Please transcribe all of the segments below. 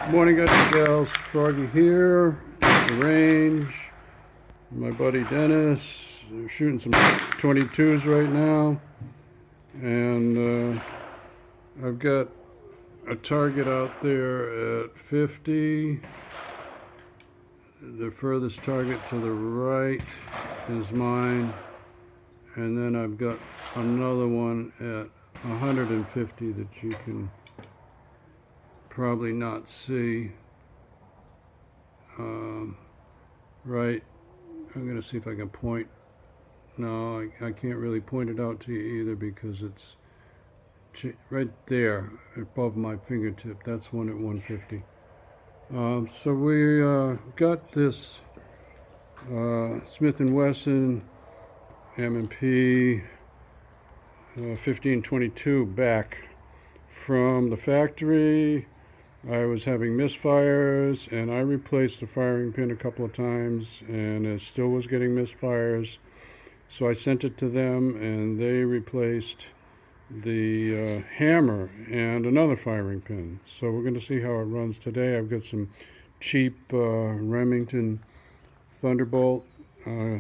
Morning, guys and gals. Froggy here at the range. My buddy Dennis. We're shooting some 22s right now, and I've got a target out there at 50. The furthest target to the right is mine, and then I've got another one at 150 that you can probably not see. Right, I'm going to see if I can point. No, I can't really point it out to you either because it's right there above my fingertip. That's one at 150. So we got this Smith & Wesson M&P 1522 back from the factory. I was having misfires, and I replaced the firing pin a couple of times, and it still was getting misfires. So I sent it to them, and they replaced the hammer and another firing pin. So we're going to see how it runs today. I've got some cheap Remington Thunderbolt.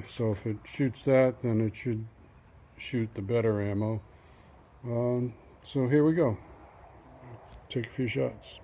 So if it shoots that, then it should shoot the better ammo. So here we go. Take a few shots.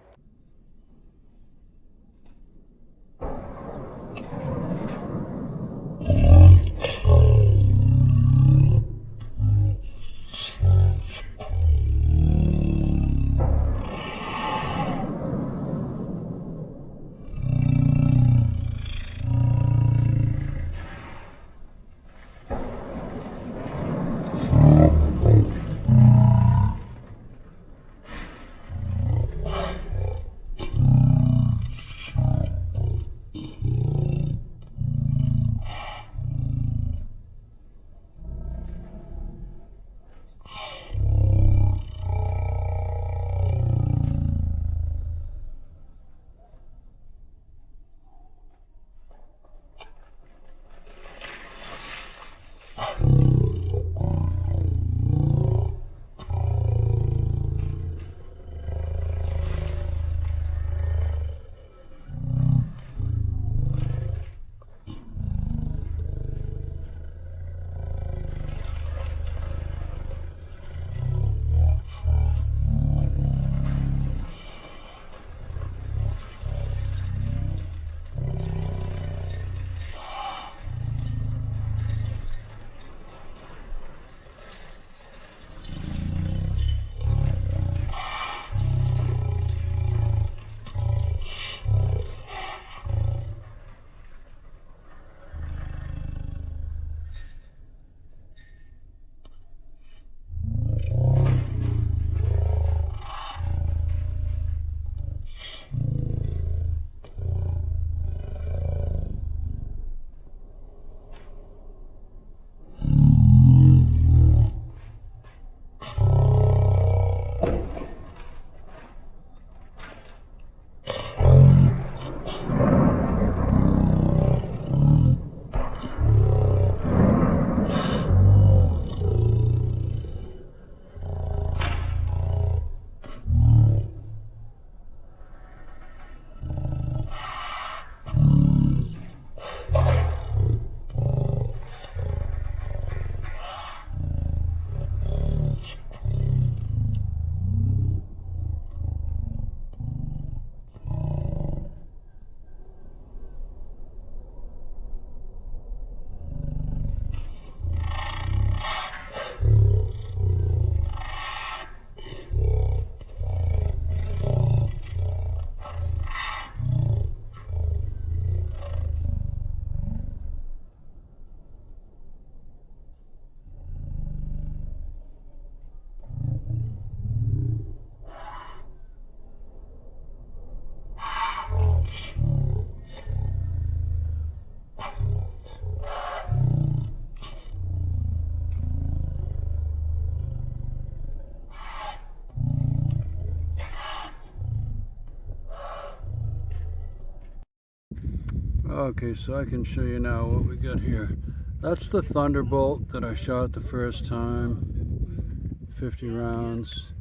Okay, so I can show you now what we got here. That's the Thunderbolt that I shot the first time, 50 rounds.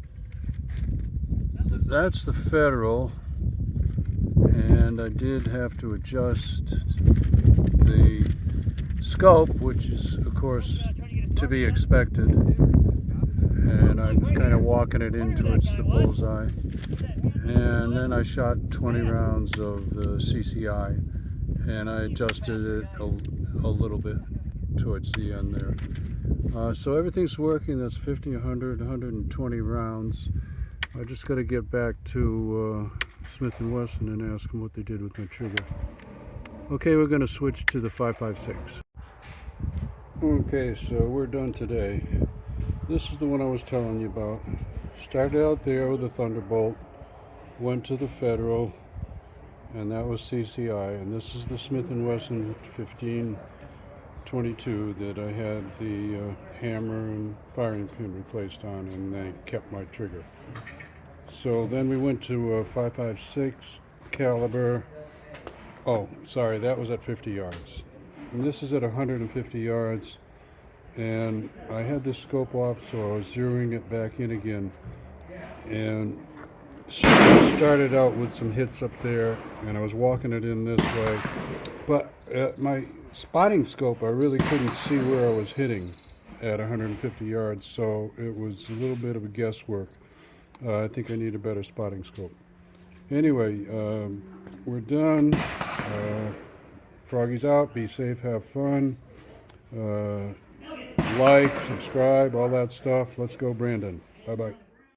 That's the Federal and I did have to adjust the scope, which is of course to be expected, and I was kind of walking it in towards the bullseye, and then I shot 20 rounds of CCI, and I adjusted it a little bit towards the end there. So everything's working. That's 50, 100, 120 rounds. I just got to get back to Smith & Wesson and ask them what they did with my trigger. Okay, we're going to switch to the 5.56. Okay, so we're done today. This is the one I was telling you about. Started out there with a Thunderbolt, went to the Federal, and that was CCI. And this is the Smith & Wesson 1522 that I had the hammer and firing pin replaced on, and they kept my trigger. So then we went to a 5.56 caliber. Oh, sorry, that was at 50 yards. And this is at 150 yards. And I had the scope off, so I was zeroing it back in again. And started out with some hits up there, and I was walking it in this way. But at my spotting scope, I really couldn't see where I was hitting at 150 yards, so it was a little bit of a guesswork. I think I need a better spotting scope. Anyway, we're done. Froggy's out. Be safe. Have fun. Like, subscribe, all that stuff. Let's go, Brandon. Bye-bye.